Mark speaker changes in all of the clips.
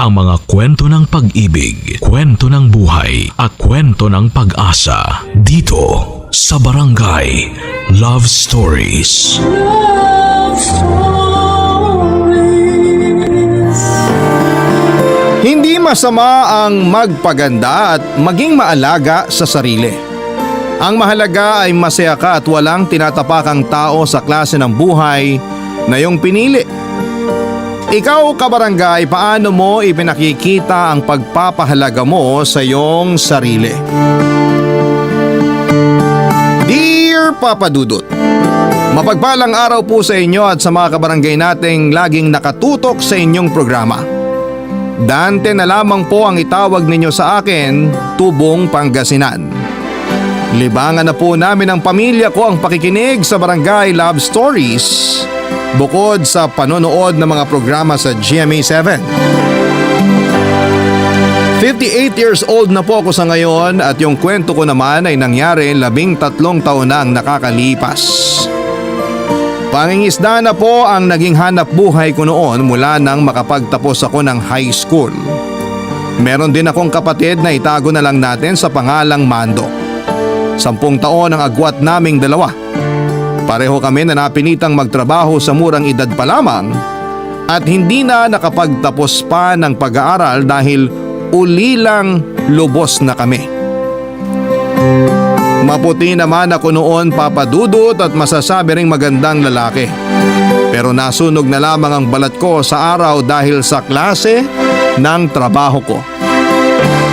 Speaker 1: ang mga kwento ng pag-ibig, kwento ng buhay at kwento ng pag-asa dito sa Barangay Love Stories.
Speaker 2: Love Stories.
Speaker 3: Hindi masama ang magpaganda at maging maalaga sa sarili. Ang mahalaga ay masaya ka at walang tinatapakang tao sa klase ng buhay na iyong pinili. Ikaw, kabarangay, paano mo ipinakikita ang pagpapahalaga mo sa iyong sarili? Dear Papa Dudut, mapagpalang araw po sa inyo at sa mga kabarangay nating laging nakatutok sa inyong programa. Dante na lamang po ang itawag ninyo sa akin, Tubong Pangasinan. Libangan na po namin ang pamilya ko ang pakikinig sa Barangay Love Stories bukod sa panonood ng mga programa sa GMA7. 58 years old na po ako sa ngayon at yung kwento ko naman ay nangyari 13 taon na ang nakakalipas. Pangingisda na po ang naging hanap buhay ko noon mula nang makapagtapos ako ng high school. Meron din akong kapatid na itago na lang natin sa pangalang Mando. 10 taon ang agwat naming dalawa. Pareho kami na napinitang magtrabaho sa murang edad pa lamang at hindi na nakapagtapos pa ng pag-aaral dahil ulilang lubos na kami. Maputi naman ako noon, Papa Dudut, at masasabi ring magandang lalaki. Pero nasunog na lamang ang balat ko sa araw dahil sa klase ng trabaho ko.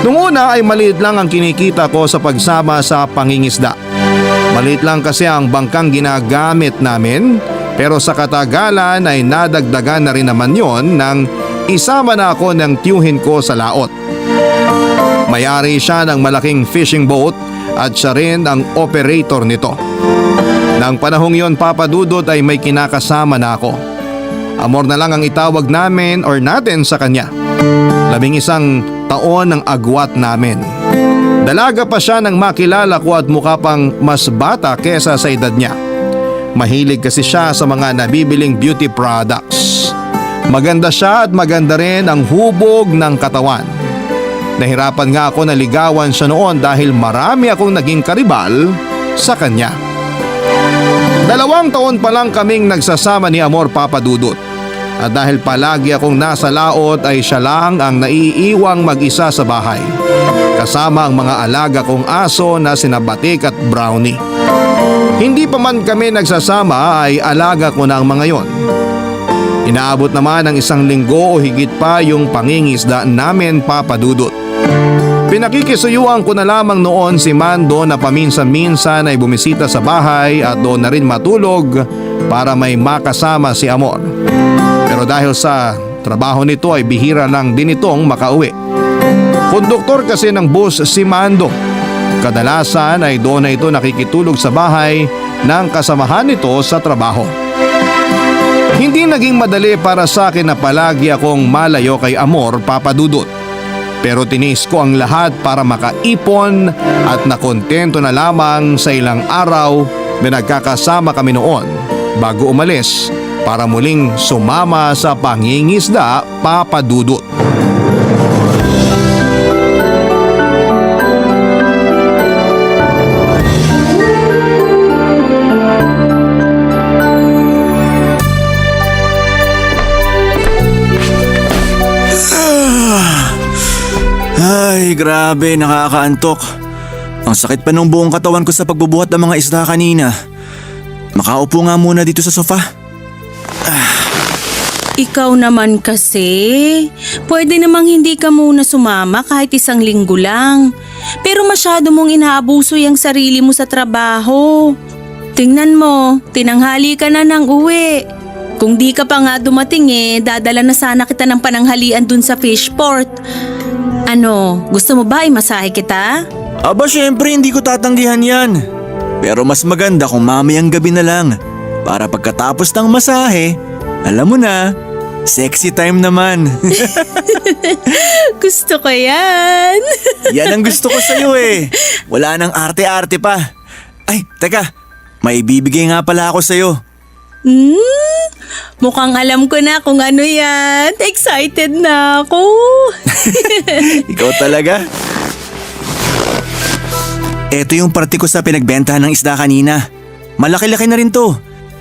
Speaker 3: Noong una ay maliit lang ang kinikita ko sa pagsama sa pangingisda. Maliit lang kasi ang bangkang ginagamit namin, pero sa katagalan ay nadagdagan na rin naman yon nang isama na ako ng tiyuhin ko sa laot. May-ari siya ng malaking fishing boat at siya rin ang operator nito. Nang panahong yon, Papa Dudut, ay may kinakasama na ako. Amor na lang ang itawag namin or natin sa kanya. 11 taon ang agwat namin. Dalaga pa siya nang makilala ko at mukha pang mas bata kesa sa edad niya. Mahilig kasi siya sa mga nabibiling beauty products. Maganda siya at maganda rin ang hubog ng katawan. Nahirapan nga ako na ligawan siya noon dahil marami akong naging karibal sa kanya. 2 taon pa lang kaming nagsasama ni Amor, Papa Dudut. At dahil palagi akong nasa laot ay siya lang ang naiiwang mag-isa sa bahay. Kasama ang mga alaga kong aso na sina Batik at Brownie. Hindi pa man kami nagsasama ay alaga ko na ang mga yon. Inaabot naman ng 1 linggo o higit pa yung pangingisda namin, Papa Dudut. Pinakikisuyuan ko na lamang noon si Mando na paminsan-minsan ay bumisita sa bahay at doon na rin matulog para may makasama si Amor. Pero dahil sa trabaho nito ay bihira lang din itong makauwi. Konduktor kasi ng bus si Mando. Kadalasan ay doon na ito nakikitulog sa bahay ng kasamahan nito sa trabaho. Hindi naging madali para sa akin na palagi akong malayo kay Amor, Papa Dudut. Pero tiniis ko ang lahat para makaipon at nakontento na lamang sa ilang araw na nagkakasama kami noon bago umalis para muling sumama sa pangingisda, Papa Dudut.
Speaker 4: Ay, grabe, nakakaantok. Ang sakit pa ng buong katawan ko sa pagbubuhat ng mga isda kanina. Makaupo nga muna dito sa sofa.
Speaker 2: Ikaw naman kasi, pwede namang hindi ka muna sumama kahit 1 linggo lang. Pero masyado mong inaabuso yung sarili mo sa trabaho. Tingnan mo, tinanghali ka na ng uwi. Kung di ka pa nga dumating dadala na sana kita ng pananghalian dun sa fishport. Ano, gusto mo ba imasahe kita?
Speaker 4: Aba, syempre hindi ko tatanggihan yan. Pero mas maganda kung mamayang gabi na lang. Para pagkatapos ng masahe, alam mo na, sexy time naman.
Speaker 2: Gusto ko yan.
Speaker 4: Yan ang gusto ko sa'yo eh. Wala nang arte-arte pa. Ay, teka, may bibigay nga pala ako sa'yo.
Speaker 2: Mukhang alam ko na kung ano yan. Excited na ako.
Speaker 4: Ikaw talaga? Ito yung parte ko sa pinagbentahan ng isda kanina. Malaki-laki na rin to.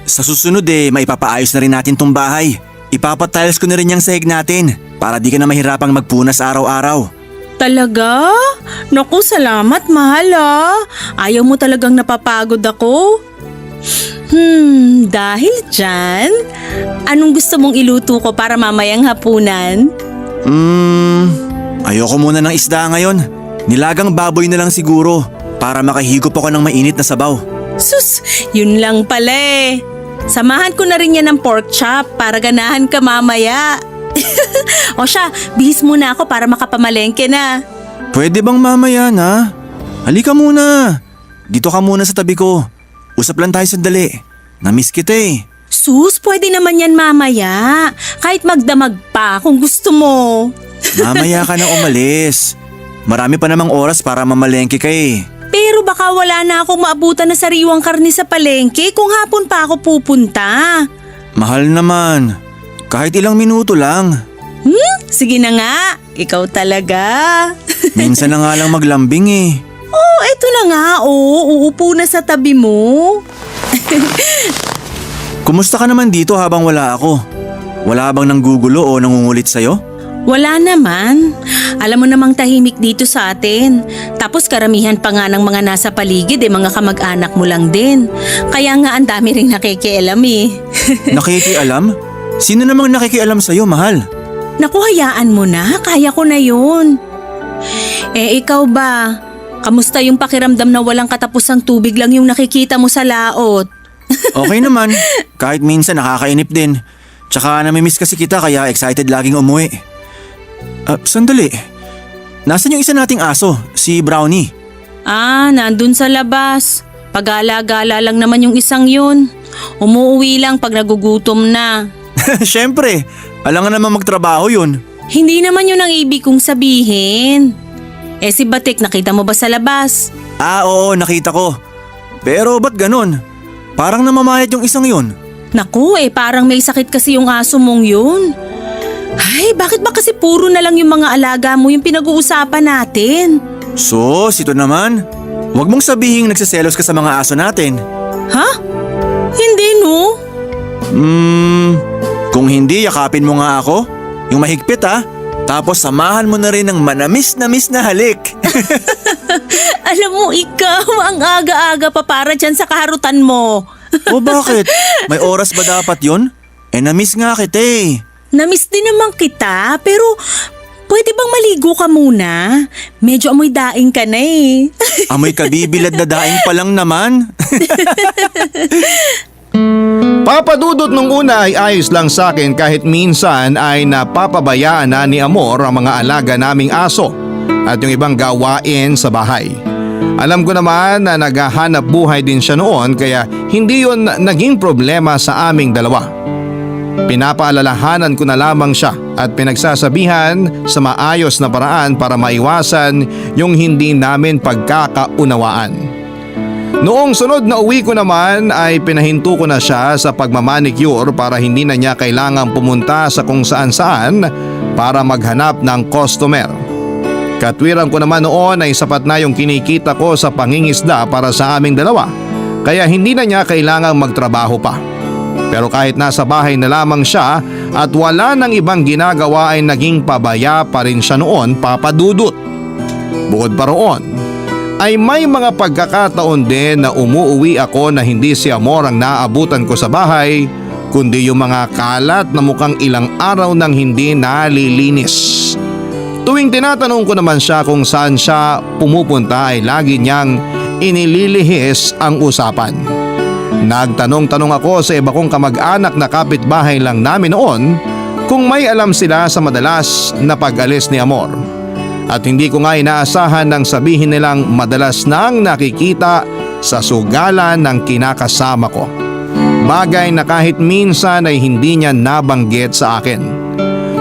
Speaker 4: Sa susunod maipapaayos na rin natin tong bahay. Ipapatiles ko na rin yung sahig natin para di ka na mahirapang magpunas araw-araw.
Speaker 2: Talaga? Naku, salamat, mahal ah. Ayaw mo talagang napapagod ako? Dahil dyan, anong gusto mong iluto ko para mamayang hapunan?
Speaker 4: Ayoko muna ng isda ngayon. Nilagang baboy na lang siguro para makahigop ako ng mainit na sabaw.
Speaker 2: Sus, yun lang pala eh. Samahan ko na rin yan ng pork chop para ganahan ka mamaya. O siya, bihis muna ako para makapamalengke na.
Speaker 4: Pwede bang mamaya na? Halika muna. Dito ka muna sa tabi ko. Usap lang tayo sandali. Namiss kita eh.
Speaker 2: Sus, pwede naman yan mamaya. Kahit magdamag pa kung gusto mo.
Speaker 4: Mamaya ka na umalis. Marami pa namang oras para mamalengke ka eh.
Speaker 2: Pero baka wala na akong maabutan na sariwang karne sa palengke kung hapon pa ako pupunta.
Speaker 4: Mahal naman. Kahit ilang minuto lang.
Speaker 2: Sige na nga, ikaw talaga.
Speaker 4: Minsan na nga lang maglambing eh.
Speaker 2: Oh, eto na nga uupo na sa tabi mo.
Speaker 4: Kumusta ka naman dito habang wala ako? Wala bang nanggugulo o nangungulit sa'yo?
Speaker 2: Wala naman. Alam mo namang tahimik dito sa atin. Tapos karamihan pa nga ng mga nasa paligid mga kamag-anak mo lang din. Kaya nga ang dami ring nakikialam eh.
Speaker 4: Nakikialam? Sino namang nakikialam sa'yo, mahal?
Speaker 2: Naku, hayaan mo na. Kaya ko na yun. Ikaw ba? Kamusta yung pakiramdam na walang katapusang tubig lang yung nakikita mo sa laot?
Speaker 4: Okay naman. Kahit minsan nakakainip din. Tsaka namimiss kasi kita kaya excited laging umuwi. Sandali. Nasaan yung isa nating aso, si Brownie?
Speaker 2: Nandun sa labas. Pagala-gala lang naman yung isang yun. Umuuwi lang pag nagugutom na.
Speaker 4: Siyempre, alam nga naman magtrabaho yun.
Speaker 2: Hindi naman yun ang ibig kong sabihin. Si Batik, nakita mo ba sa labas?
Speaker 4: Oo, nakita ko. Pero ba't ganun? Parang namamayat yung isang yun.
Speaker 2: Naku, parang may sakit kasi yung aso mong yun. Ay, bakit ba kasi puro na lang yung mga alaga mo yung pinag-uusapan natin?
Speaker 4: Sus, ito naman. Huwag mong sabihing nagsiselos ka sa mga aso natin.
Speaker 2: Ha? Hindi no?
Speaker 4: Kung hindi, yakapin mo nga ako. Yung mahigpit Tapos samahan mo na rin ng manamis-namis na halik.
Speaker 2: Alam mo, ikaw ang aga-aga pa para dyan sa kaharutan mo.
Speaker 4: O bakit? May oras ba dapat yun? Namiss nga kita eh.
Speaker 2: Namiss din naman kita, pero pwede bang maligo ka muna? Medyo amoy daing ka na eh.
Speaker 4: Amoy kabibilad na daing pa lang naman.
Speaker 3: Papadudot nung una ay ayos lang sa akin kahit minsan ay napapabayaan na ni Amor ang mga alaga naming aso at yung ibang gawain sa bahay. Alam ko naman na naghahanap buhay din siya noon kaya hindi yon naging problema sa aming dalawa. Pinapaalalahanan ko na lamang siya at pinagsasabihan sa maayos na paraan para maiwasan yung hindi namin pagkakaunawaan. Noong sunod na uwi ko naman ay pinahinto ko na siya sa pagmamanicure para hindi na niya kailangang pumunta sa kung saan-saan para maghanap ng customer. Katwiran ko naman noon ay sapat na yung kinikita ko sa pangingisda para sa aming dalawa kaya hindi na niya kailangang magtrabaho pa. Pero kahit nasa bahay na lamang siya at wala nang ibang ginagawa ay naging pabaya pa rin siya noon, papadudot. Bukod pa roon, ay may mga pagkakataon din na umuuwi ako na hindi si Amor ang naabutan ko sa bahay, kundi yung mga kalat na mukhang ilang araw nang hindi nalilinis. Tuwing tinatanong ko naman siya kung saan siya pumupunta ay lagi niyang inililihis ang usapan. Nagtanong-tanong ako sa iba kong kamag-anak na kapitbahay lang namin noon kung may alam sila sa madalas na pag-alis ni Amor. At hindi ko nga inaasahan nang sabihin nilang madalas nang nakikita sa sugalan ng kinakasama ko. Bagay na kahit minsan ay hindi niya nabanggit sa akin.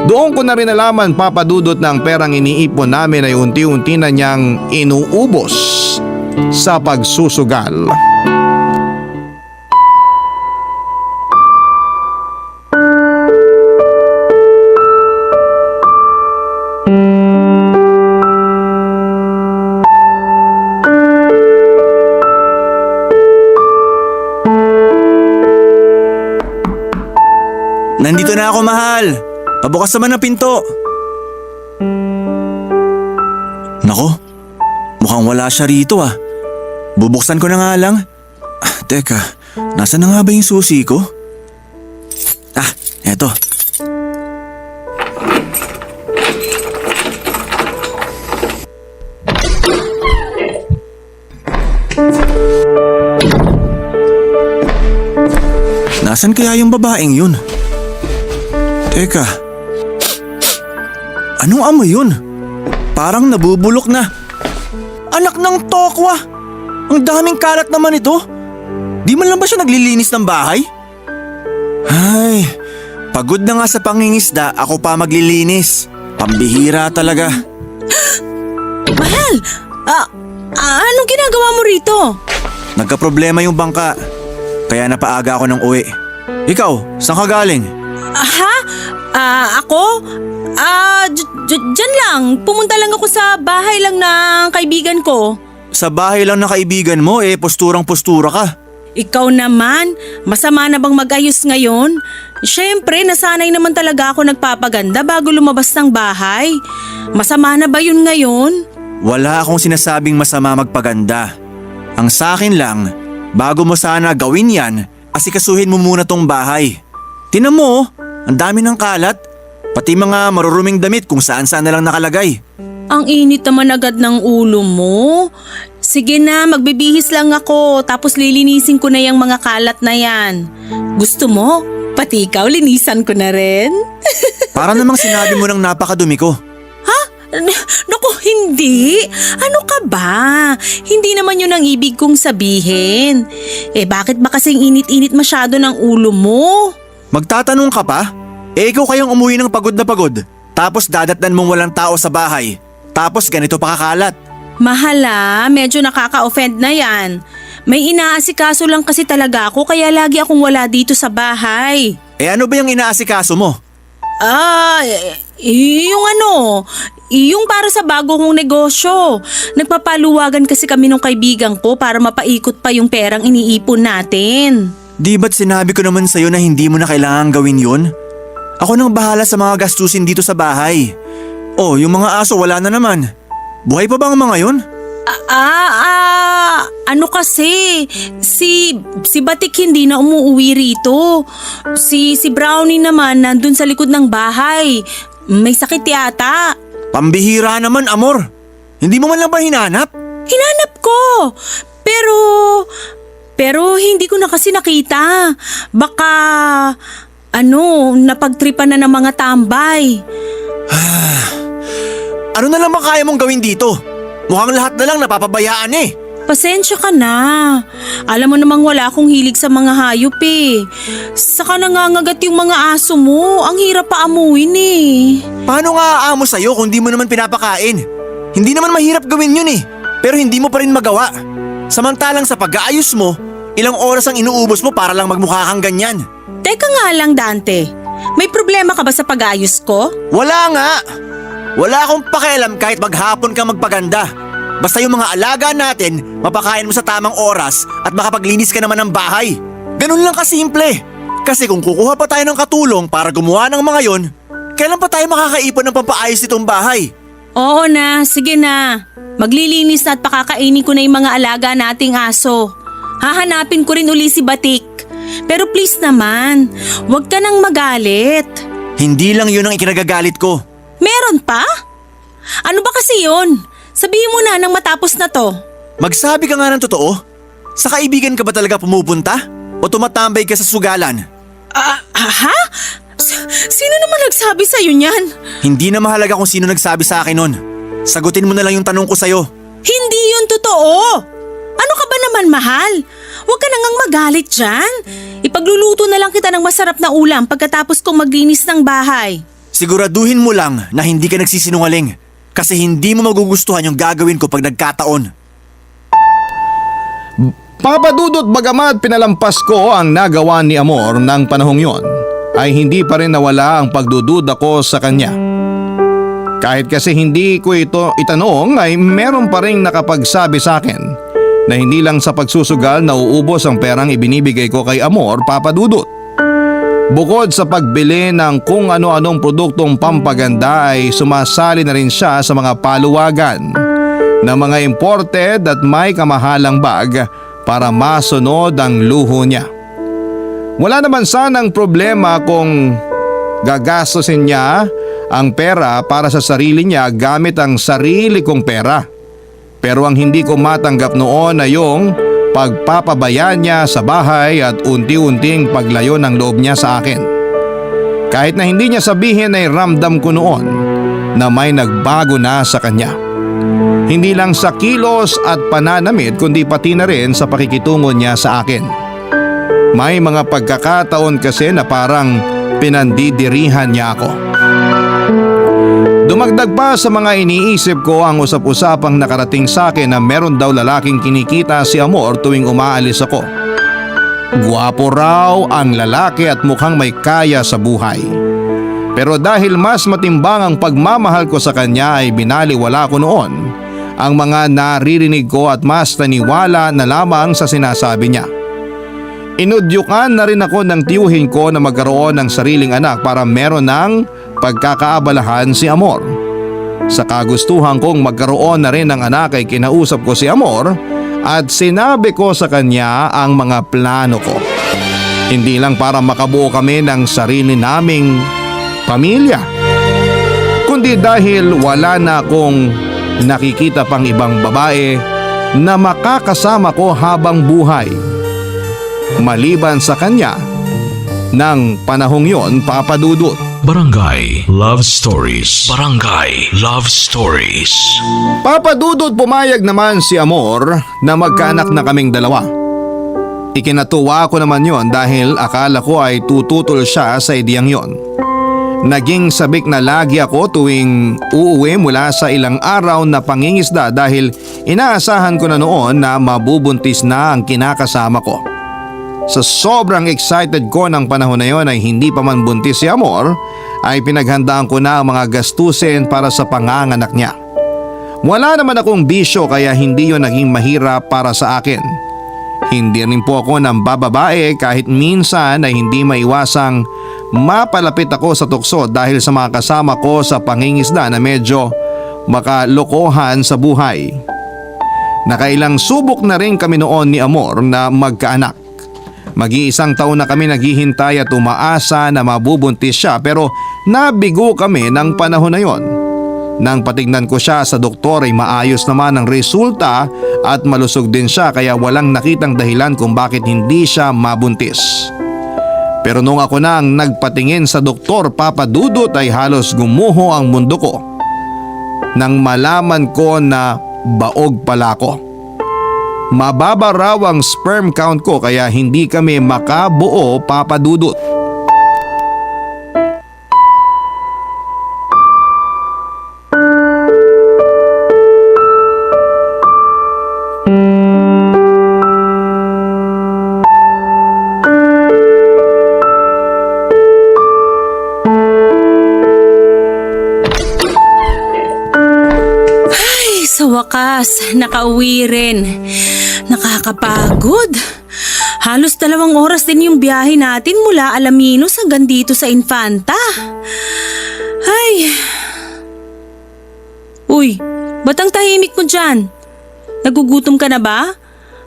Speaker 3: Doon ko na rin nalaman, papadudot, na ang perang iniipon namin ay unti-unti na niyang inuubos sa pagsusugal.
Speaker 4: Nandito na ako, mahal. Pabukas naman ang pinto. Nako, mukhang wala siya rito ah. Bubuksan ko na nga lang. Teka, nasa na nga ba yung susi ko? Eto. Nasaan kaya yung babaeng yun? Teka. Anong amoy yun? Parang nabubulok na. Anak ng tokwa! Ang daming kalat naman ito. Di man lang ba siya naglilinis ng bahay? Ay, pagod na nga sa pangingisda, ako pa maglilinis. Pambihira talaga.
Speaker 2: Mahal! Anong ginagawa mo rito?
Speaker 4: Nagkaproblema yung bangka. Kaya napaaga ako ng uwi. Ikaw, saan ka galing?
Speaker 2: Ako? Dyan lang. Pumunta lang ako sa bahay lang ng kaibigan ko.
Speaker 4: Sa bahay lang na kaibigan mo, posturang-postura ka.
Speaker 2: Ikaw naman, masama na bang mag-ayos ngayon? Siyempre, nasanay naman talaga ako nagpapaganda bago lumabas ng bahay. Masama na ba yun ngayon?
Speaker 4: Wala akong sinasabing masama magpaganda. Ang sakin lang, bago mo sana gawin yan, asikasuhin mo muna tong bahay. Tinan mo, ang dami ng kalat. Pati mga maruruming damit kung saan-saan na lang nakalagay.
Speaker 2: Ang init naman agad ng ulo mo. Sige na, magbibihis lang ako tapos lilinisin ko na yung mga kalat na yan. Gusto mo? Pati ikaw linisan ko na rin.
Speaker 4: Para namang sinabi mo ng napakadumi ko.
Speaker 2: Naku, hindi. Ano ka ba? Hindi naman yun ang ibig kong sabihin. Bakit ba kasing init-init masyado ng ulo mo?
Speaker 4: Magtatanong ka pa? Ikaw kayong umuwi ng pagod na pagod. Tapos dadatnan mong walang tao sa bahay. Tapos ganito pa kakalat.
Speaker 2: Mahala, medyo nakaka-offend na yan. May inaasikaso lang kasi talaga ako kaya lagi akong wala dito sa bahay.
Speaker 4: Ano ba yung inaasikaso mo?
Speaker 2: Yung para sa bago kong negosyo. Nagpapaluwagan kasi kami ng kaibigan ko para mapaikot pa yung perang iniipon natin.
Speaker 4: Di ba't sinabi ko naman sa'yo na hindi mo na kailangan gawin yun? Ako nang bahala sa mga gastusin dito sa bahay. Yung mga aso wala na naman. Buhay pa ba ang mga yun?
Speaker 2: Ano kasi, si Batik hindi na umuwi rito. Si Brownie naman nandun sa likod ng bahay. May sakit yata.
Speaker 4: Pambihira naman, amor. Hindi mo man lang ba hinanap?
Speaker 2: Hinanap ko. Pero hindi ko na kasi nakita. Baka, napagtripan na ng mga tambay.
Speaker 4: Ano na naman kaya mong gawin dito? Mukhang lahat na lang napapabayaan eh.
Speaker 2: Pasensya ka na. Alam mo namang wala akong hilig sa mga hayop eh. Saka nangangagat yung mga aso mo. Ang hirap paamuin eh.
Speaker 4: Paano nga aamo sa'yo kung di mo naman pinapakain? Hindi naman mahirap gawin yun eh. Pero hindi mo pa rin magawa. Samantalang sa pag-aayos mo, ilang oras ang inuubos mo para lang magmukha kang ganyan.
Speaker 2: Teka nga lang, Dante. May problema ka ba sa pag-aayos ko?
Speaker 4: Wala nga. Wala akong pakialam kahit maghapon kang magpaganda. Basta yung mga alaga natin, mapakain mo sa tamang oras at makapaglinis ka naman ng bahay. Ganun lang kasimple. Kasi kung kukuha pa tayo ng katulong para gumawa ng mga yon, kailan pa tayo makakaipon ng pampaayos nitong bahay?
Speaker 2: Oo na, sige na. Maglilinis na at pakakainin ko na yung mga alaga nating aso. Hahanapin ko rin uli si Batik. Pero please naman, huwag ka nang magalit.
Speaker 4: Hindi lang yun ang ikinagagalit ko.
Speaker 2: Meron pa? Ano ba kasi yun? Sabihin mo na nang matapos na to.
Speaker 4: Magsabi ka nga ng totoo. Sa kaibigan ka ba talaga pumupunta? O tumatambay ka sa sugalan?
Speaker 2: Ha? Sino naman nagsabi sa'yo niyan?
Speaker 4: Hindi na mahalaga kung sino nagsabi sa akin nun. Sagutin mo na lang yung tanong ko sa'yo.
Speaker 2: Hindi yun totoo. Ano ka ba naman, mahal? Huwag ka nang magalit dyan. Ipagluluto na lang kita ng masarap na ulam pagkatapos kong maglinis ng bahay.
Speaker 4: Siguraduhin mo lang na hindi ka nagsisinungaling. Kasi hindi mo magugustuhan yung gagawin ko pag nagkataon.
Speaker 3: Papa Dudut, bagamat pinalampas ko ang nagawa ni Amor ng panahong yon, ay hindi pa rin nawala ang pagdududa ko sa kanya. Kahit kasi hindi ko ito itanong ay meron pa rin nakapagsabi sa akin na hindi lang sa pagsusugal nauubos ang perang ibinibigay ko kay Amor, Papa Dudut. Bukod sa pagbili ng kung ano-anong produktong pampaganda ay sumasali na rin siya sa mga paluwagan na mga imported at may kamahalang bag para masunod ang luho niya. Wala naman sanang problema kung gagastusin niya ang pera para sa sarili niya gamit ang sarili kong pera. Pero ang hindi ko matanggap noon ay yung pagpapabaya niya sa bahay at unti-unting paglayo ng loob niya sa akin. Kahit na hindi niya sabihin ay ramdam ko noon na may nagbago na sa kanya. Hindi lang sa kilos at pananamit kundi pati na rin sa pakikitungo niya sa akin. May mga pagkakataon kasi na parang pinandidirihan niya ako. Dumagdag pa sa mga iniisip ko ang usap-usapang nakarating sa akin na meron daw lalaking kinikita si Amor tuwing umaalis ako. Guwapo raw ang lalaki at mukhang may kaya sa buhay. Pero dahil mas matimbang ang pagmamahal ko sa kanya ay binaliwala ko noon ang mga naririnig ko at mas naniwala na lamang sa sinasabi niya. Inudyukan na rin ako ng tiyuhin ko na magkaroon ng sariling anak para meron ng pagkakaabalahan si Amor. Sa kagustuhan kong magkaroon na rin ng anak ay kinausap ko si Amor at sinabi ko sa kanya ang mga plano ko. Hindi lang para makabuo kami ng sarili naming pamilya, kundi dahil wala na akong nakikita pang ibang babae na makakasama ko habang buhay. Maliban sa kanya, ng panahong yon, Papa Dudut.
Speaker 1: Barangay Love Stories. Barangay Love Stories.
Speaker 3: Papa Dudut, pumayag naman si Amor na magkaanak na kaming dalawa. Ikinatuwa ko naman yon dahil akala ko ay tututol siya sa ideyang yon. Naging sabik na lagi ako tuwing uuwi mula sa ilang araw na pangingisda dahil inaasahan ko na noon na mabubuntis na ang kinakasama ko. Sa sobrang excited ko ng panahon na yon ay hindi pa man buntis si Amor ay pinaghandaan ko na ang mga gastusin para sa panganganak niya. Wala naman akong bisyo kaya hindi yon naging mahirap para sa akin. Hindi rin po ako ng bababae kahit minsan ay hindi maiwasang mapalapit ako sa tukso dahil sa mga kasama ko sa pangingisda na medyo makalokohan sa buhay. Nakailang subok na rin kami noon ni Amor na magkaanak. Mag-iisang taon na kami naghihintay at umaasa na mabubuntis siya pero nabigo kami ng panahon na yon. Nang patignan ko siya sa doktor ay maayos naman ang resulta at malusog din siya kaya walang nakitang dahilan kung bakit hindi siya mabuntis. Pero nung ako na ang nagpatingin sa doktor, Papa Dudut, ay halos gumuho ang mundo ko nang malaman ko na baog pala ko. Mababa raw ang sperm count ko kaya hindi kami makabuo, Papa Dudut.
Speaker 2: Sa wakas, nakauwi rin. Nakakapagod. Halos 2 oras din yung biyahe natin mula Alaminos hanggang dito sa Infanta. Ay. Uy, ba't ang tahimik mo dyan? Nagugutom ka na ba?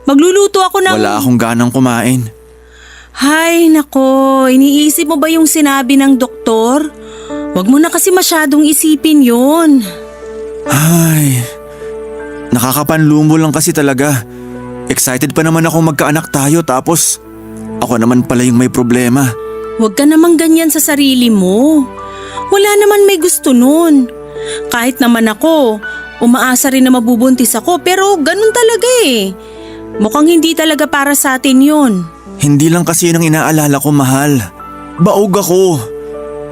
Speaker 2: Magluluto ako ng…
Speaker 4: Wala akong ganang kumain.
Speaker 2: Hay, nako. Iniisip mo ba yung sinabi ng doktor? Huwag mo na kasi masyadong isipin yun.
Speaker 4: Ay, nakakapanlumo lang kasi talaga. Excited pa naman akong magkaanak tayo tapos ako naman pala yung may problema.
Speaker 2: Huwag ka namang ganyan sa sarili mo. Wala naman may gusto nun. Kahit naman ako, umaasa rin na mabubuntis ako pero ganun talaga eh. Mukhang hindi talaga para sa atin yun.
Speaker 4: Hindi lang kasi yun ang inaalala ko, mahal. Baog ako.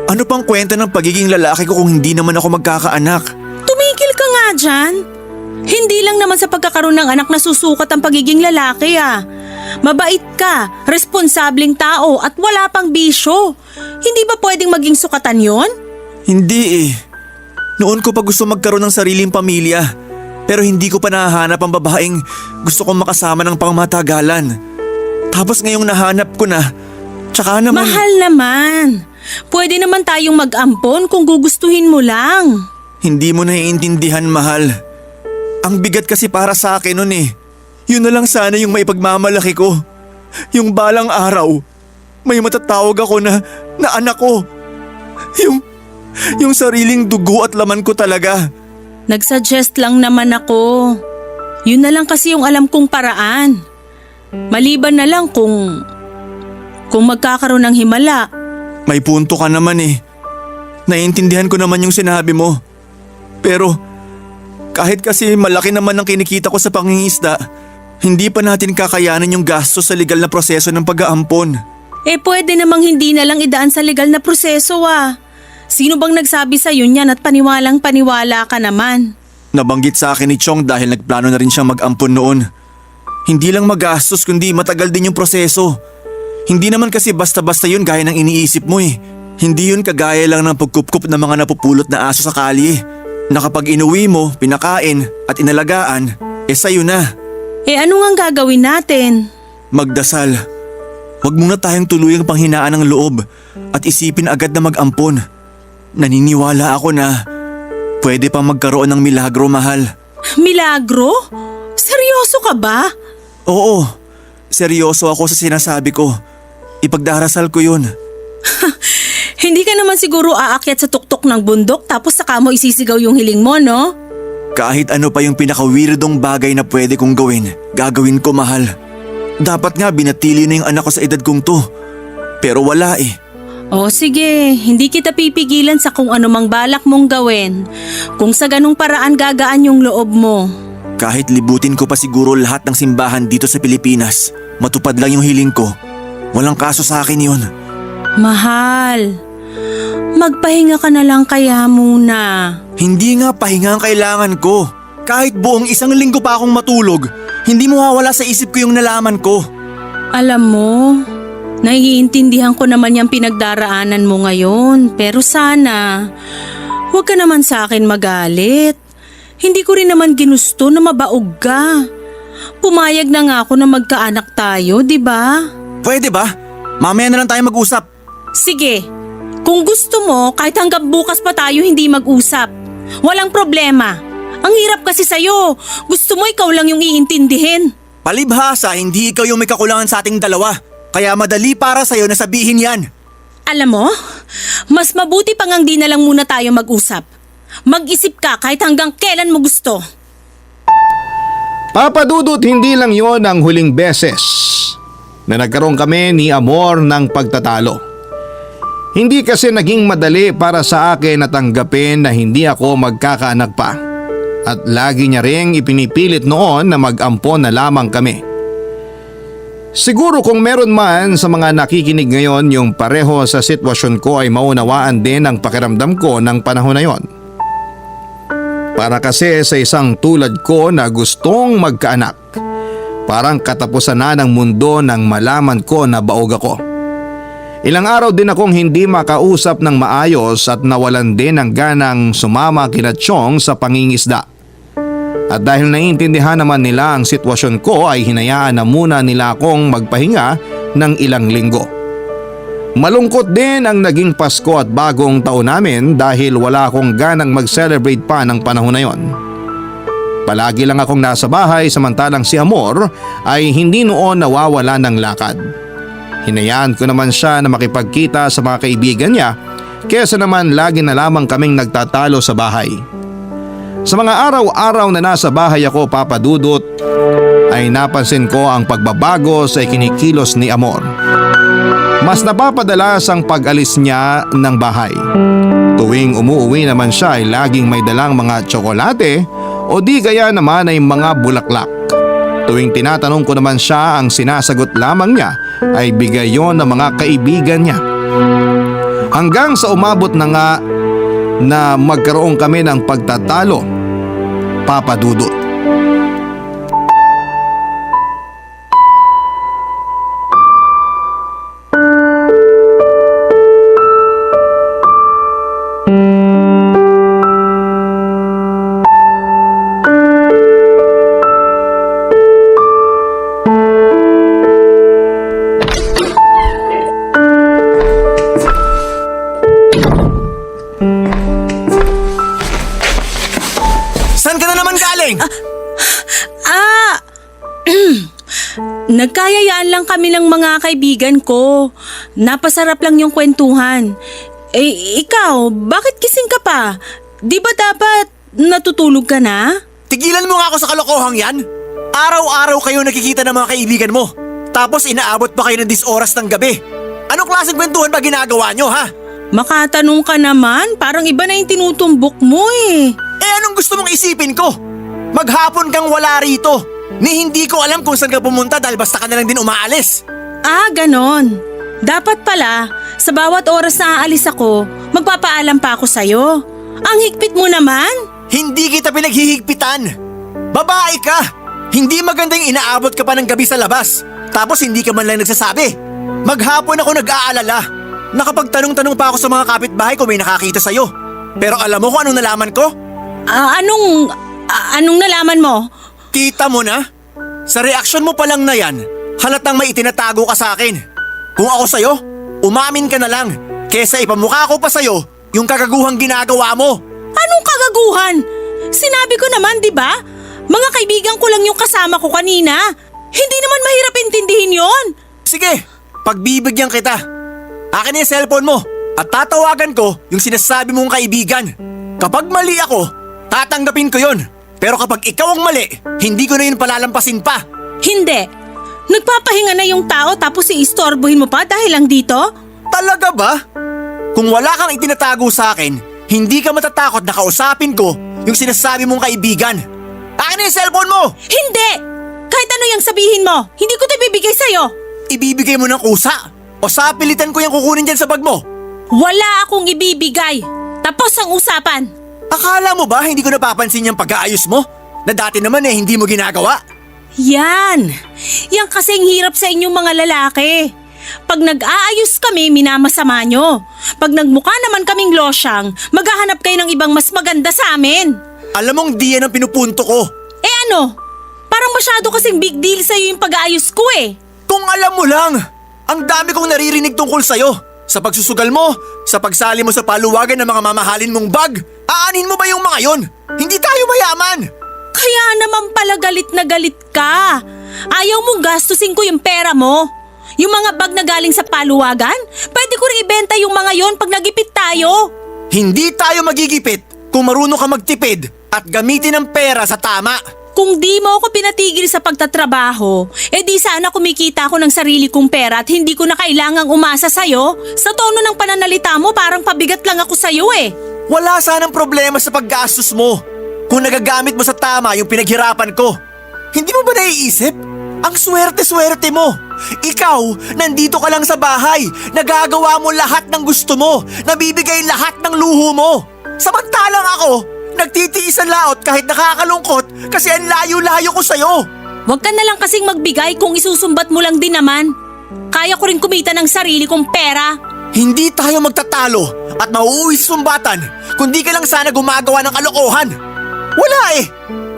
Speaker 4: Ano pang kwenta ng pagiging lalaki ko kung hindi naman ako magkakaanak?
Speaker 2: Tumigil ka nga dyan. Hindi lang naman sa pagkakaroon ng anak na susukat ang pagiging lalaki ah. Mabait ka, responsableng tao at wala pang bisyo. Hindi ba pwedeng maging sukatan yon?
Speaker 4: Hindi eh. Noon ko pa gusto magkaroon ng sariling pamilya. Pero hindi ko pa nahahanap ang babaeng gusto kong makasama ng pangmatagalan. Tapos ngayong nahanap ko na, Tsaka naman…
Speaker 2: Mahal naman. Pwede naman tayong mag-ampon kung gugustuhin mo lang.
Speaker 4: Hindi mo naiintindihan, mahal. Ang bigat kasi para sa akin nun eh. Yun na lang sana yung maipagmamalaki ko. Yung balang araw, may matatawag ako na anak ko. Yung sariling dugo at laman ko talaga.
Speaker 2: Nagsuggest lang naman ako. Yun na lang kasi yung alam kong paraan. Maliban na lang kung magkakaroon ng himala.
Speaker 4: May punto ka naman eh. Naiintindihan ko naman yung sinabi mo. Pero kahit kasi malaki naman ang kinikita ko sa pangingisda, hindi pa natin kakayanin yung gasto sa legal na proseso ng pag-aampon.
Speaker 2: Pwede namang hindi na lang idaan sa legal na proseso ah. Sino bang nagsabi sa'yo niyan at paniwalang paniwala ka naman?
Speaker 4: Nabanggit sa akin ni Chong dahil nagplano na rin siyang mag-ampon noon. Hindi lang magastos kundi matagal din yung proseso. Hindi naman kasi basta-basta yun gaya ng iniisip mo eh. Hindi yun kagaya lang ng pagkupkup ng mga napupulot na aso sa kalye. Na kapag inuwi mo, pinakain at inalagaan, sa'yo na.
Speaker 2: Ano nga gagawin natin?
Speaker 4: Magdasal. Huwag muna tayong tuluyang panghinaan ng loob at isipin agad na mag-ampon. Naniniwala ako na pwede pang magkaroon ng milagro, mahal.
Speaker 2: Milagro? Seryoso ka ba?
Speaker 4: Oo, seryoso ako sa sinasabi ko. Ipagdarasal ko yun.
Speaker 2: Hindi ka naman siguro aakyat sa tuktok ng bundok tapos saka mo isisigaw yung hiling mo, no?
Speaker 4: Kahit ano pa yung pinaka-weirdong bagay na pwede kong gawin, gagawin ko, mahal. Dapat nga binatili na yung anak ko sa edad kong to. Pero wala eh.
Speaker 2: Sige, hindi kita pipigilan sa kung anumang balak mong gawin. Kung sa ganung paraan gagaan yung loob mo.
Speaker 4: Kahit libutin ko pa siguro lahat ng simbahan dito sa Pilipinas, matupad lang yung hiling ko. Walang kaso sa akin yun.
Speaker 2: Mahal, magpahinga ka na lang kaya muna.
Speaker 4: Hindi nga pahinga ang kailangan ko. Kahit buong 1 linggo pa akong matulog, hindi mawawala sa isip ko yung nalaman ko.
Speaker 2: Alam mo, naiintindihan ko naman yung pinagdaraanan mo ngayon. Pero sana, huwag ka naman sa akin magalit. Hindi ko rin naman ginusto na mabaog ka. Pumayag na nga ako na magkaanak tayo, di ba?
Speaker 4: Pwede ba? Mamaya na lang tayo mag-usap.
Speaker 2: Sige, kung gusto mo, kahit hanggang bukas pa tayo hindi mag-usap. Walang problema. Ang hirap kasi sa'yo. Gusto mo ikaw lang yung iintindihin.
Speaker 4: Palibhasa, hindi ikaw yung may kakulangan sa ating dalawa. Kaya madali para sa'yo na sabihin yan.
Speaker 2: Alam mo, mas mabuti pang di na lang muna tayo mag-usap. Mag-isip ka kahit hanggang kailan mo gusto.
Speaker 3: Papa Dudut, hindi lang yon ang huling beses na nagkaroon kami ni Amor ng pagtatalo. Hindi kasi naging madali para sa akin na tanggapin na hindi ako magkakaanak pa. At lagi niya ring ipinipilit noon na mag-ampon na lamang kami. Siguro kung meron man sa mga nakikinig ngayon yung pareho sa sitwasyon ko ay maunawaan din ang pakiramdam ko ng panahon na yon. Para kasi sa isang tulad ko na gustong magkaanak, parang katapusan na ng mundo nang malaman ko na baog ako. Ilang araw din akong hindi makausap ng maayos at nawalan din ng ganang sumama kina Chong sa pangingisda. At dahil naiintindihan naman nila ang sitwasyon ko ay hinayaan na muna nila akong magpahinga ng ilang linggo. Malungkot din ang naging Pasko at bagong taon namin dahil wala akong ganang mag-celebrate pa ng panahon na yon. Palagi lang akong nasa bahay samantalang si Amor ay hindi noon nawawala ng lakad. Hinayaan ko naman siya na makipagkita sa mga kaibigan niya kesa naman lagi na lamang kaming nagtatalo sa bahay. Sa mga araw-araw na nasa bahay ako, Papa Dudut, ay napansin ko ang pagbabago sa ikinikilos ni Amor. Mas napapadalas ang pag-alis niya ng bahay. Tuwing umuwi naman siya ay laging may dalang mga tsokolate o di kaya naman ay mga bulaklak. Tuwing tinatanong ko naman siya, ang sinasagot lamang niya ay bigay yon ng mga kaibigan niya. Hanggang sa umabot na nga na magkaroon kami ng pagtatalo, Papa Dudut.
Speaker 4: dumating?
Speaker 2: Nagkayayaan lang kami ng mga kaibigan ko. Napasarap lang yung kwentuhan. Ikaw, bakit gising ka pa? Di ba dapat natutulog ka na?
Speaker 4: Tigilan mo nga ako sa kalokohang yan. Araw-araw kayo nakikita ng mga kaibigan mo. Tapos inaabot pa kayo ng 10 oras ng gabi. Anong klaseng kwentuhan ba ginagawa nyo, ha?
Speaker 2: Makatanong ka naman, parang iba na yung tinutumbok mo eh.
Speaker 4: Anong gusto mong isipin ko? Maghapon kang wala rito. Ni hindi ko alam kung saan ka pumunta dahil basta ka na lang din umaalis.
Speaker 2: Ganon. Dapat pala, sa bawat oras na aalis ako, magpapaalam pa ako sa'yo. Ang higpit mo naman.
Speaker 4: Hindi kita pinaghihigpitan. Babae ka. Hindi maganda yung inaabot ka pa ng gabi sa labas. Tapos hindi ka man lang nagsasabi. Maghapon ako nag-aalala. Nakapagtanong-tanong pa ako sa mga kapitbahay kung may nakakita sa'yo. Pero alam mo kung anong nalaman ko?
Speaker 2: Anong nalaman mo?
Speaker 4: Kita mo na? Sa reaksyon mo pa lang na yan, halatang may itinatago ka sa akin. Kung ako sa'yo, umamin ka na lang. Kesa ipamukha ko pa sa'yo yung kagaguhang ginagawa mo.
Speaker 2: Anong kagaguhan? Sinabi ko naman, di ba? Mga kaibigan ko lang yung kasama ko kanina. Hindi naman mahirap intindihin yon.
Speaker 4: Sige, pagbibigyan kita. Akin na yung cellphone mo at tatawagan ko yung sinasabi mong kaibigan. Kapag mali ako, tatanggapin ko yon. Pero kapag ikaw ang mali, hindi ko na yun palalampasin pa.
Speaker 2: Hindi. Nagpapahinga na yung tao tapos iistorbohin mo pa dahil lang dito?
Speaker 4: Talaga ba? Kung wala kang itinatago sa akin, hindi ka matatakot na kausapin ko yung sinasabi mong kaibigan. Akin na yung cellphone mo!
Speaker 2: Hindi! Kahit ano yung sabihin mo, hindi ko ito ibibigay sa'yo.
Speaker 4: Ibibigay mo ng kusa o sapilitan ko yung kukunin dyan sa bag mo?
Speaker 2: Wala akong ibibigay. Tapos ang usapan.
Speaker 4: Akala mo ba hindi ko napapansin yung pag-aayos mo? Na dati naman hindi mo ginagawa?
Speaker 2: Yan. Yan kasing hirap sa inyong mga lalaki. Pag nag-aayos kami, minamasama nyo. Pag nagmukha naman kaming losyang, maghahanap kayo ng ibang mas maganda sa amin.
Speaker 4: Alam mong di yan ang pinupunto ko.
Speaker 2: Ano? Parang masyado kasing big deal sa'yo yung pag-aayos ko eh.
Speaker 4: Kung alam mo lang, ang dami kong naririnig tungkol sa'yo. Sa pagsusugal mo, sa pagsali mo sa paluwagan ng mga mamahalin mong bag. Aanin mo ba yung mga yon? Hindi tayo mayaman.
Speaker 2: Kaya naman pala galit na galit ka. Ayaw mong gastusin ko yung pera mo. Yung mga bag na galing sa paluwagan, pwede ko rin ibenta yung mga yon pag nagipit tayo.
Speaker 4: Hindi tayo magigipit kung marunong ka magtipid at gamitin ang pera sa tama.
Speaker 2: Kung di mo ako pinatigil sa pagtatrabaho, di sana kumikita ako ng sarili kong pera at hindi ko na kailangang umasa sa'yo. Sa tono ng pananalita mo, parang pabigat lang ako sa'yo eh.
Speaker 4: Wala sanang problema sa paggastos mo kung nagagamit mo sa tama yung pinaghirapan ko. Hindi mo ba naiisip? Ang swerte-swerte mo. Ikaw, nandito ka lang sa bahay. Nagagawa mo lahat ng gusto mo. Nabibigay lahat ng luho mo. Samantalang ako, nagtitiis ang laot kahit nakakalungkot kasi ang layo-layo ko sa'yo.
Speaker 2: Huwag ka na lang kasing magbigay kung isusumbat mo lang din naman. Kaya ko rin kumita ng sarili kong pera.
Speaker 4: Hindi tayo magtatalo at mauuwi sa sumbatan kung di ka lang sana gumagawa ng kalokohan. Wala eh.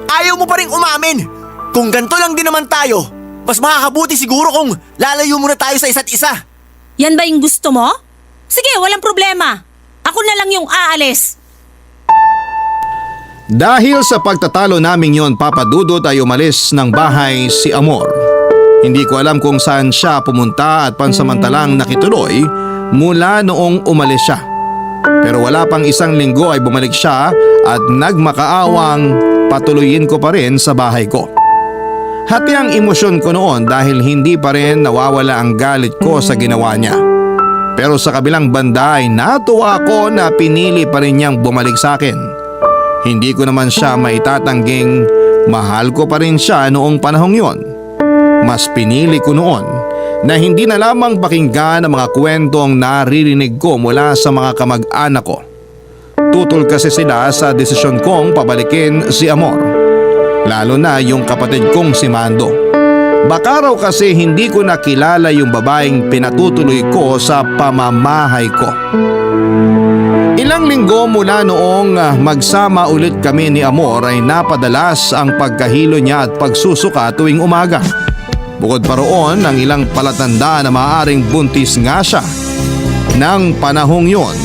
Speaker 4: Ayaw mo pa rin umamin. Kung ganito lang din naman tayo, mas makakabuti siguro kung lalayo muna tayo sa isa't isa.
Speaker 2: Yan ba yung gusto mo? Sige, walang problema. Ako na lang yung aalis.
Speaker 3: Dahil sa pagtatalo naming yon, Papa Dudut, ay umalis ng bahay si Amor. Hindi ko alam kung saan siya pumunta at pansamantalang nakituloy mula noong umalis siya. Pero wala pang 1 linggo ay bumalik siya at nagmakaawang patuloyin ko pa rin sa bahay ko. Hati ang emosyon ko noon dahil hindi pa rin nawawala ang galit ko sa ginawa niya. Pero sa kabilang banda ay natuwa ako na pinili pa rin niyang bumalik sa akin. Hindi ko naman siya maitatangging mahal ko pa rin siya noong panahong yon. Mas pinili ko noon na hindi na lamang pakinggan ang mga kwentong naririnig ko mula sa mga kamag-anak ko. Tutol kasi sila sa desisyon kong pabalikin si Amor. Lalo na yung kapatid kong si Mando. Baka raw kasi hindi ko nakilala yung babaeng pinatutuloy ko sa pamamahay ko. Ilang linggo mula noong magsama ulit kami ni Amor ay napadalas ang pagkahilo niya at pagsusuka tuwing umaga. Bukod pa roon ang ilang palatanda na maaaring buntis nga siya ng panahong yon,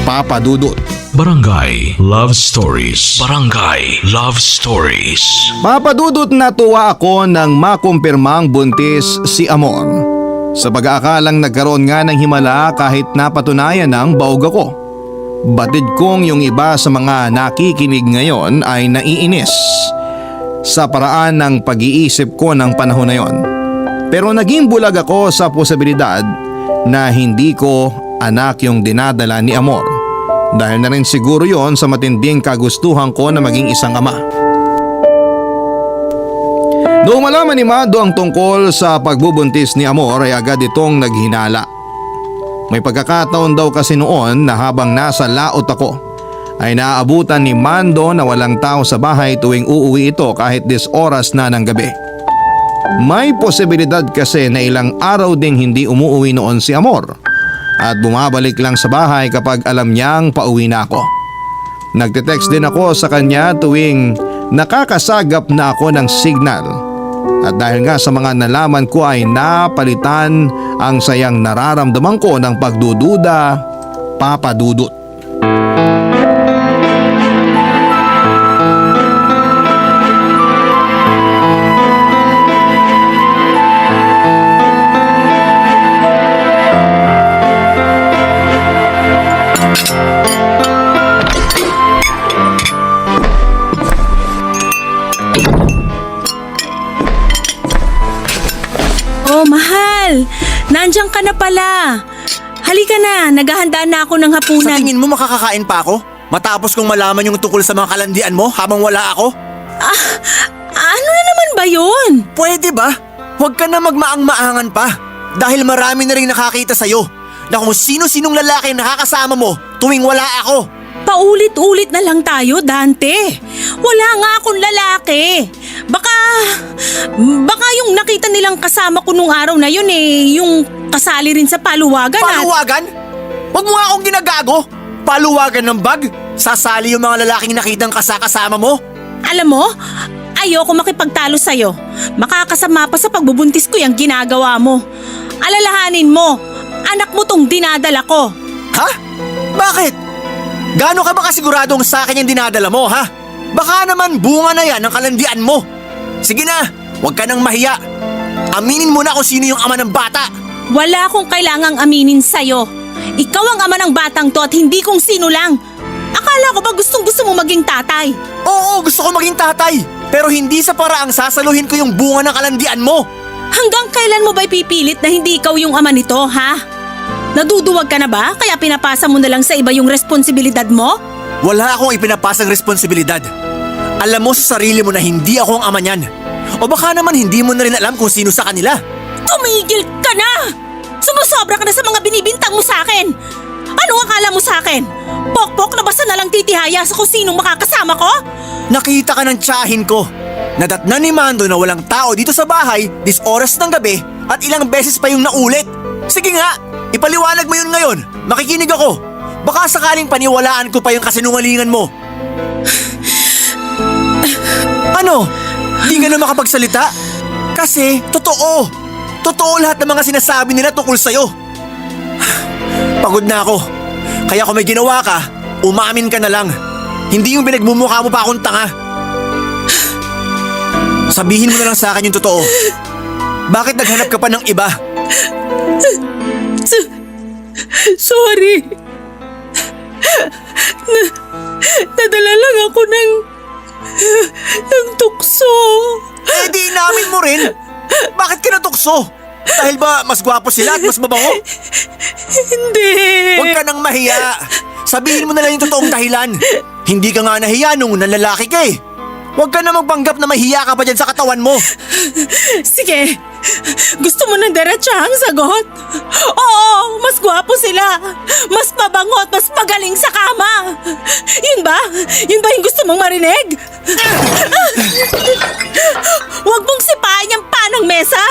Speaker 3: Papa Dudut.
Speaker 1: Barangay Love Stories. Barangay Love Stories.
Speaker 3: Papadudot natuwa ako nang makumpirmang buntis si Amor. Sa pag-aakalang nagkaroon nga ng himala kahit napatunayan ng baog ako. Batid kong yung iba sa mga nakikinig ngayon ay naiinis sa paraan ng pag-iisip ko ng panahon na yon. Pero naging bulag ako sa posibilidad na hindi ko anak yung dinadala ni Amor. Dahil na rin siguro yon sa matinding kagustuhan ko na maging isang ama. Noong malaman ni Mado ang tungkol sa pagbubuntis ni Amor ay agad itong naghinala. May pagkakataon daw kasi noon na habang nasa laot ako ay naaabutan ni Mando na walang tao sa bahay tuwing uuwi ito kahit 10 oras na ng gabi. May posibilidad kasi na ilang araw ding hindi umuwi noon si Amor at bumabalik lang sa bahay kapag alam niyang pauwi na ako. Nagte-text din ako sa kanya tuwing nakakasagap na ako ng signal. At dahil nga sa mga nalaman ko ay napalitan ang sayang nararamdaman ko ng pagdududa, papadudot.
Speaker 2: Oh, mahal! Nandiyan ka na pala. Halika na, naghahanda na ako ng
Speaker 4: Sa
Speaker 2: hapunan.
Speaker 4: tingin mo makakakain pa ako? Matapos kong malaman yung tungkol sa mga kalandian mo habang wala ako?
Speaker 2: Ano na naman ba yun?
Speaker 4: Pwede ba? Huwag ka na magmaang-maangan pa. Dahil marami na rin nakakita sa'yo na kung sino-sinong lalaki ang nakakasama mo tuwing wala ako.
Speaker 2: Paulit-ulit na lang tayo, Dante. Wala nga akong lalaki. Baka yung nakita nilang kasama ko nung araw na yun yung kasali rin sa paluwagan.
Speaker 4: Paluwagan? Huwag mo nga akong ginagago. Paluwagan ng bag? Sasali yung mga lalaking nakitang kasama mo?
Speaker 2: Alam mo, ayoko makipagtalo sa'yo. Makakasama pa sa pagbubuntis ko yung ginagawa mo. Alalahanin mo, anak mo tong dinadala ko.
Speaker 4: Ha? Bakit? Gaano ka ba kasiguradong sa akin yung dinadala mo, ha? Baka naman bunga na yan ang kalandian mo. Sige na, huwag ka nang mahiya. Aminin mo na kung sino yung ama ng bata.
Speaker 2: Wala akong kailangang aminin sa'yo. Ikaw ang ama ng batang to at hindi kung sino lang. Akala ko ba gustong-gusto mo maging tatay?
Speaker 4: Oo, gusto ko maging tatay. Pero hindi sa paraang sasaluhin ko yung bunga ng kalandian mo.
Speaker 2: Hanggang kailan mo ba ipipilit na hindi ikaw yung ama nito, ha? Naduduwag ka na ba? Kaya pinapasa mo na lang sa iba yung responsibilidad mo?
Speaker 4: Wala akong ipinapasang responsibilidad. Alam mo sa sarili mo na hindi ako ang ama niyan. O baka naman hindi mo na rin alam kung sino sa kanila.
Speaker 2: Tumigil ka na! Sumusobra ka na sa mga binibintang mo sa akin! Ano akala mo sa akin? Pokpok na basta na lang titihaya sa kung sinong makakasama ko?
Speaker 4: Nakita ka ng tiyahin ko. Nadatnan ni Mando na walang tao dito sa bahay 10 oras ng gabi at ilang beses pa yung naulit. Sige nga, ipaliwanag mo yun ngayon. Makikinig ako. Baka sakaling paniwalaan ko pa yung kasinungalingan mo. Ano? Di ka na makapagsalita? Kasi, totoo. Totoo lahat ng mga sinasabi nila tungkol sa'yo. Pagod na ako. Kaya kung may ginawa ka, umamin ka na lang. Hindi yung pinagmumukha mo pa akong tanga. Sabihin mo na lang sa akin yung totoo. Bakit naghanap ka pa ng iba?
Speaker 2: Sorry. Nadala lang ako ng tukso.
Speaker 4: Eh di inamin mo rin. Bakit ka natukso? Dahil ba mas gwapo sila at mas mabango?
Speaker 2: Hindi.
Speaker 4: Huwag ka nang mahiya. Sabihin mo na lang yung totoong dahilan. Hindi ka nga nahiya nung nanlalaki ka eh. Huwag ka na magpanggap na mahiya ka pa dyan sa katawan mo.
Speaker 2: Sige. Gusto mo ng diretsahang sagot? Oo, mas gwapo sila. Mas mabango at mas magaling sa kama. Yun ba? Yun ba yung gusto mong marinig? Huwag mong sipain yung panang mesa.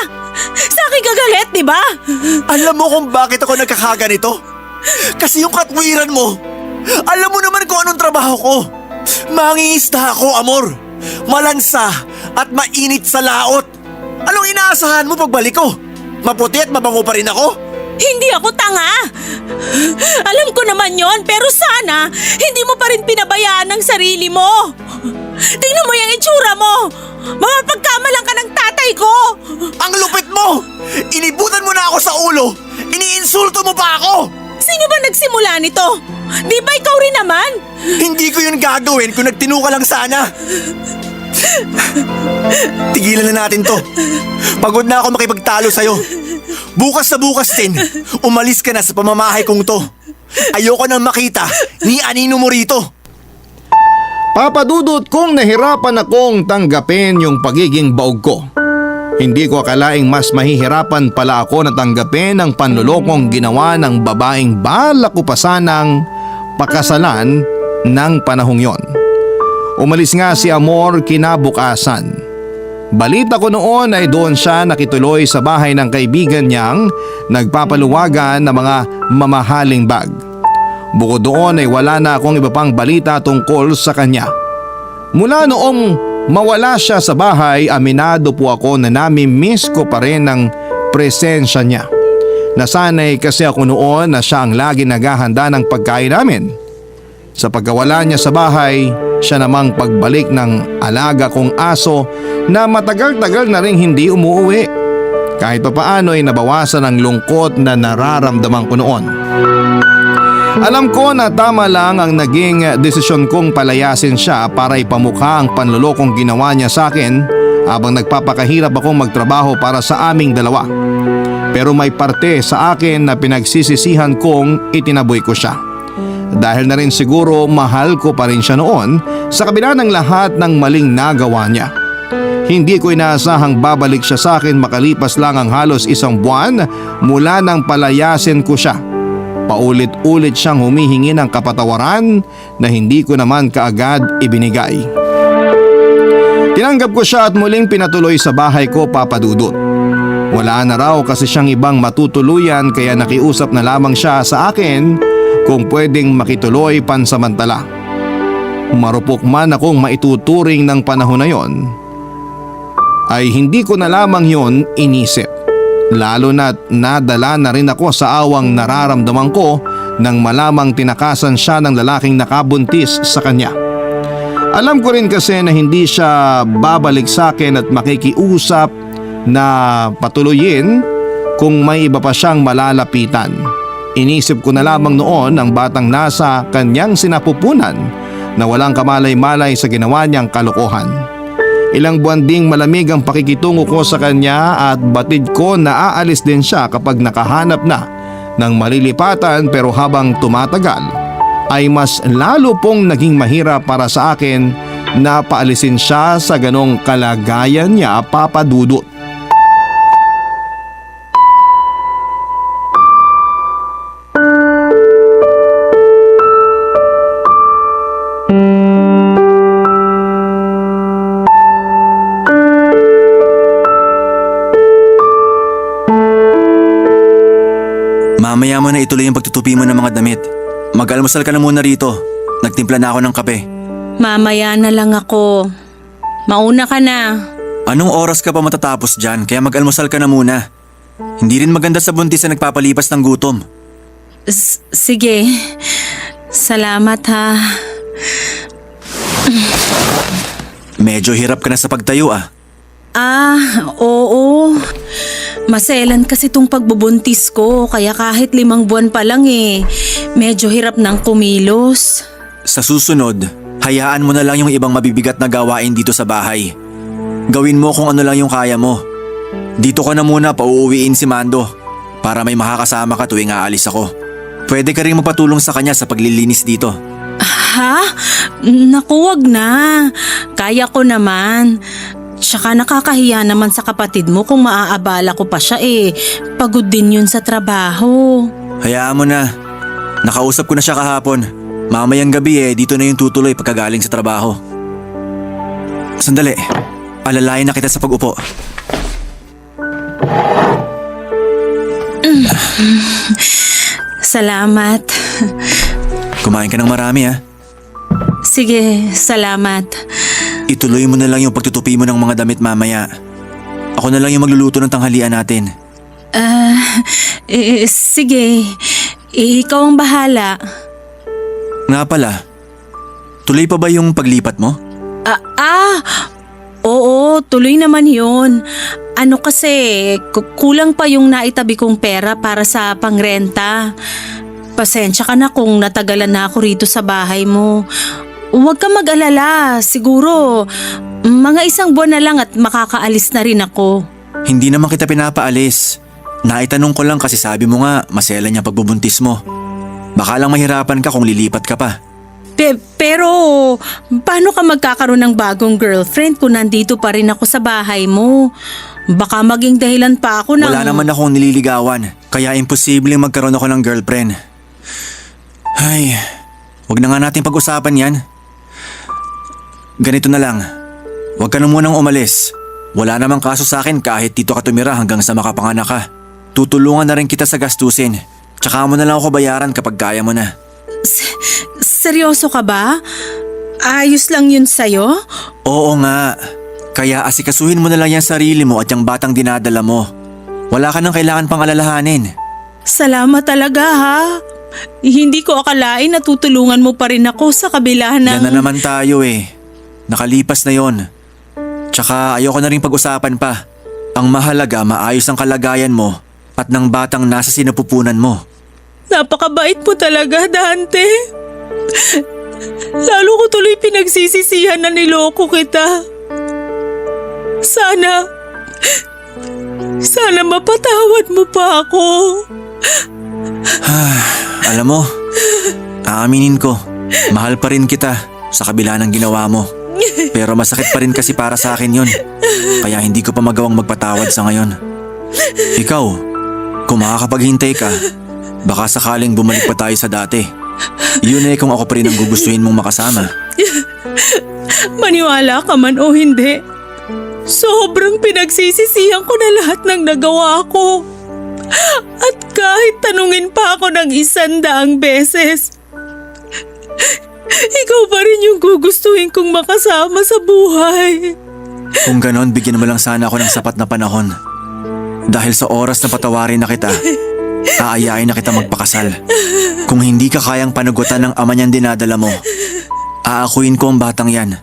Speaker 2: Sa akin kagalit, di ba?
Speaker 4: Alam mo kung bakit ako nagkakaganito? Kasi yung katwiran mo. Alam mo naman kung anong trabaho ko. Mangingisda ako, Amor. Malansa at mainit sa laot. Anong inaasahan mo pagbalik ko? Maputi at mabango pa rin ako?
Speaker 2: Hindi ako tanga! Alam ko naman yon, pero sana hindi mo pa rin pinabayaan ang sarili mo! Tingnan mo yung itsura mo! Mapapagkamalan ka ng tatay ko!
Speaker 4: Ang lupit mo! Inibutan mo na ako sa ulo! Iniinsulto mo pa ako!
Speaker 2: Sino ba nagsimula nito? Di ba ikaw rin naman?
Speaker 4: Hindi ko yun gagawin kung nagtino ka lang sana! Tigilan na natin to. Pagod na ako makipagtalo sa'yo. Bukas na bukas din, umalis ka na sa pamamahay kong to. Ayoko nang makita ni anino mo rito.
Speaker 3: Papadudot kong nahirapan akong tanggapin yung pagiging baog ko. Hindi ko akalaing mas mahihirapan pala ako na tanggapin ang panlulokong ginawa ng babaeng balak ko pa sanang pakasalan ng panahong yon. Umalis nga si Amor kinabukasan. Balita ko noon ay doon siya nakituloy sa bahay ng kaibigan niyang nagpapaluwagan ng mga mamahaling bag. Bukod doon ay wala na akong iba pang balita tungkol sa kanya. Mula noong mawala siya sa bahay, aminado po ako na nami-miss ko pa rin ang presensya niya. Nasanay kasi ako noon na siya ang lagi naghahanda ng pagkain namin. Sa pagkawala niya sa bahay, siya namang pagbalik ng alaga kong aso na matagal-tagal na rin hindi umuwi. Kahit papaano ay nabawasan ang lungkot na nararamdaman ko noon. Alam ko na tama lang ang naging desisyon kong palayasin siya para ipamukha ang panlolokong ginawa niya sa akin habang nagpapakahirap akong magtrabaho para sa aming dalawa. Pero may parte sa akin na pinagsisisihan kong itinaboy ko siya. Dahil na rin siguro mahal ko pa rin siya noon sa kabila ng lahat ng maling nagawa niya. Hindi ko inaasahang babalik siya sa akin makalipas lang ang halos 1 buwan mula nang palayasin ko siya. Paulit-ulit siyang humihingi ng kapatawaran na hindi ko naman kaagad ibinigay. Tinanggap ko siya at muling pinatuloy sa bahay ko, Papa Dudut. Wala na raw kasi siyang ibang matutuluyan kaya nakiusap na lamang siya sa akin kung pwedeng makituloy pansamantala. Marupok man akong maituturing ng panahon na yon, ay hindi ko na lamang yon inisip. Lalo na't nadala na rin ako sa awang nararamdaman ko nang malamang tinakasan siya ng lalaking nakabuntis sa kanya. Alam ko rin kasi na hindi siya babalik sa akin at makikiusap na patuloyin kung may iba pa siyang malalapitan. Inisip ko na lamang noon ang batang nasa kanyang sinapupunan na walang kamalay-malay sa ginawa niyang kalokohan. Ilang buwan ding malamig ang pakikitungo ko sa kanya at batid ko na aalis din siya kapag nakahanap na ng malilipatan, pero habang tumatagal ay mas lalo pong naging mahirap para sa akin na paalisin siya sa ganong kalagayan niya, Papa Dudut.
Speaker 4: Mamaya mo na ituloy yung pagtutupi mo ng mga damit. Mag-almusal ka na muna rito. Nagtimpla na ako ng kape.
Speaker 2: Mamaya na lang ako. Mauna ka na.
Speaker 4: Anong oras ka pa matatapos dyan? Kaya mag-almusal ka na muna. Hindi rin maganda sa buntis na nagpapalipas ng gutom.
Speaker 2: Sige. Salamat ha.
Speaker 4: Medyo hirap ka na sa pagtayo ah.
Speaker 2: Oo. Maselan kasi tong pagbubuntis ko, kaya kahit 5 buwan pa lang medyo hirap ng kumilos.
Speaker 4: Sa susunod, hayaan mo na lang yung ibang mabibigat na gawain dito sa bahay. Gawin mo kung ano lang yung kaya mo. Dito ka na muna pauuwiin si Mando para may makakasama ka tuwing aalis ako. Pwede ka rin magpatulong sa kanya sa paglilinis dito.
Speaker 2: Ha? Naku, wag na. Kaya ko naman. Tsaka nakakahiya naman sa kapatid mo kung maaabala ko pa siya Pagod din yun sa trabaho.
Speaker 4: Hayaan mo na. Nakausap ko na siya kahapon. Mamayang gabi dito na yung tutuloy pagkagaling sa trabaho. Sandali. Alalayan na kita sa pag-upo.
Speaker 2: Salamat.
Speaker 4: Kumain ka ng marami ah.
Speaker 2: Sige, salamat.
Speaker 4: Ituloy mo na lang yung pagtutupi mo ng mga damit mamaya. Ako na lang yung magluluto ng tanghalian natin.
Speaker 2: Sige. Ikaw ang bahala.
Speaker 4: Nga pala, tuloy pa ba yung paglipat mo?
Speaker 2: Oo, tuloy naman yun. Ano kasi, kulang pa yung naitabi kong pera para sa pangrenta. Pasensya ka na kung natagalan na ako rito sa bahay mo. Huwag ka mag-alala, siguro mga 1 buwan na lang at makakaalis na rin ako.
Speaker 4: Hindi naman kita pinapaalis. Naitanong ko lang kasi sabi mo nga masela niya pagbubuntis mo. Baka lang mahirapan ka kung lilipat ka pa.
Speaker 2: Pero paano ka magkakaroon ng bagong girlfriend kung nandito pa rin ako sa bahay mo? Baka maging dahilan pa ako ng…
Speaker 4: Wala naman akong nililigawan, kaya imposibleng magkaroon ako ng girlfriend. Ay, wag na nga natin pag-usapan yan. Ganito na lang, wag ka na munang umalis. Wala namang kaso sa akin kahit dito ka tumira hanggang sa makapanganak ka. Tutulungan na rin kita sa gastusin. Tsaka mo na lang ako bayaran kapag kaya mo na.
Speaker 2: Seryoso ka ba? Ayos lang yun sa'yo?
Speaker 4: Oo nga. Kaya asikasuhin mo na lang yung sarili mo at yung batang dinadala mo. Wala ka nang kailangan pang alalahanin.
Speaker 2: Salamat talaga ha. Hindi ko akalain na tutulungan mo pa rin ako sa kabila ng…
Speaker 4: Yan na naman tayo eh. Nakalipas na yon. Tsaka ayoko na rin pag-usapan pa. Ang mahalaga maayos ang kalagayan mo at ng batang nasa sinapupunan mo.
Speaker 2: Napakabait mo talaga, Dante. Lalo ko tuloy pinagsisisihan na niloko kita. Sana mapatawad mo pa ako.
Speaker 4: Alam mo, aaminin ko, mahal pa rin kita sa kabila ng ginawa mo. Pero masakit pa rin kasi para sa akin yun. Kaya hindi ko pa magawang magpatawad sa ngayon. Ikaw, kung makakapaghintay ka, baka sakaling bumalik pa tayo sa dati. Yun eh kung ako pa rin ang gugustuhin mong makasama.
Speaker 2: Maniwala ka man o hindi, sobrang pinagsisisihan ko na lahat ng nagawa ko. At kahit tanungin pa ako ng 100 beses, ikaw pa rin yung gugustuhin kong makasama sa buhay.
Speaker 4: Kung ganon, bigyan mo lang sana ako ng sapat na panahon. Dahil sa oras na patawarin na kita, aayain na kita magpakasal. Kung hindi ka kayang panagutan ng ama niyang dinadala mo, aakuin ko ang batang yan.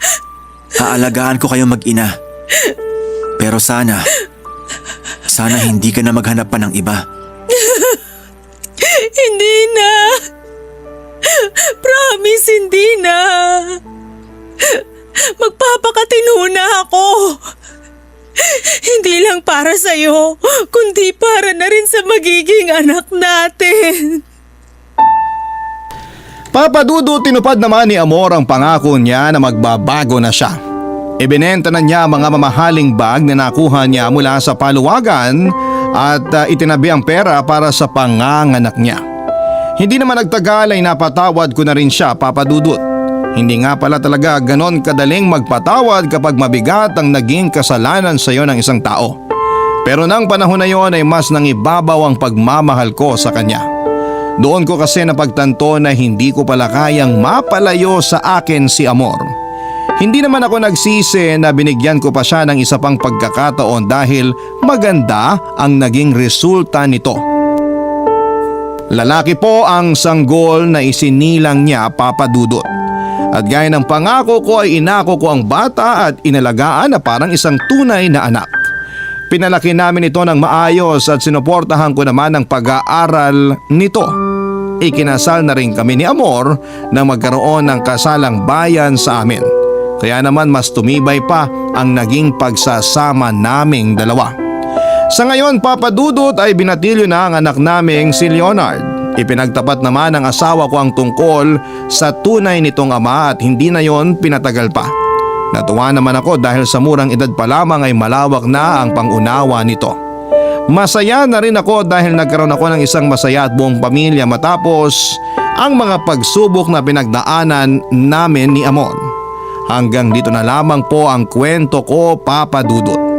Speaker 4: Aalagaan ko kayong mag-ina. Pero sana hindi ka na maghanap pa ng iba.
Speaker 2: Hindi na. Promise, hindi na. Magpapakatino na ako. Hindi lang para sa'yo, kundi para na rin sa magiging anak natin.
Speaker 3: Papa Dudu, tinupad naman ni Amor ang pangako niya na magbabago na siya. Ibinenta na niya ang mga mamahaling bag na nakuha niya mula sa paluwagan at itinabi ang pera para sa panganganak niya. Hindi naman nagtagal ay napatawad ko na rin siya, Papa Dudut. Hindi nga pala talaga ganon kadaling magpatawad kapag mabigat ang naging kasalanan sa iyo ng isang tao. Pero nang panahon na yon ay mas nangibabaw ang pagmamahal ko sa kanya. Doon ko kasi napagtanto na hindi ko pala kayang mapalayo sa akin si Amor. Hindi naman ako nagsisi na binigyan ko pa siya ng isa pang pagkakataon dahil maganda ang naging resulta nito. Lalaki po ang sanggol na isinilang niya, Papa Dudut. At gaya ng pangako ko ay inako ko ang bata at inalagaan na parang isang tunay na anak. Pinalaki namin ito ng maayos at sinuportahan ko naman ang pag-aaral nito. Ikinasal na rin kami ni Amor nang magkaroon ng kasalang bayan sa amin. Kaya naman mas tumibay pa ang naging pagsasama naming dalawa. Sa ngayon, Papa Dudut, ay binatilyo na ang anak naming si Leonard. Ipinagtapat naman ng asawa ko ang tungkol sa tunay nitong ama at hindi na yon pinatagal pa. Natuwa naman ako dahil sa murang edad pa lamang ay malawak na ang pangunawa nito. Masaya na rin ako dahil nagkaroon ako ng isang masaya at buong pamilya matapos ang mga pagsubok na pinagdaanan namin ni Amor. Hanggang dito na lamang po ang kwento ko, Papa Dudut.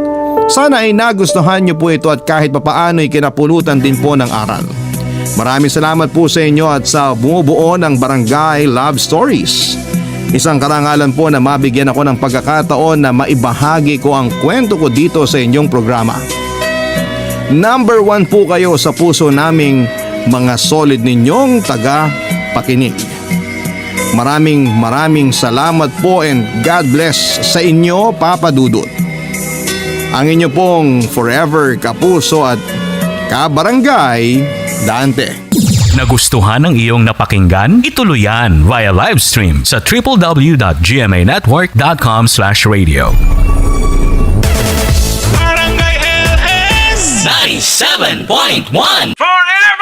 Speaker 3: Sana ay nagustuhan niyo po ito at kahit papaano ay kinapulutan din po ng aral. Maraming salamat po sa inyo at sa bumubuo ng Barangay Love Stories. Isang karangalan po na mabigyan ako ng pagkakataon na maibahagi ko ang kwento ko dito sa inyong programa. Number 1 po kayo sa puso naming mga solid ninyong taga-pakinig. Maraming salamat po and God bless sa inyo, Papa Dudut. Ang inyo pong forever kapuso at kabarangay, Dante.
Speaker 1: Nagustuhan ng iyong napakinggan? Ituloy yan via live stream sa www.gmanetwork.com/radio.
Speaker 5: Barangay LS 97.1 Forever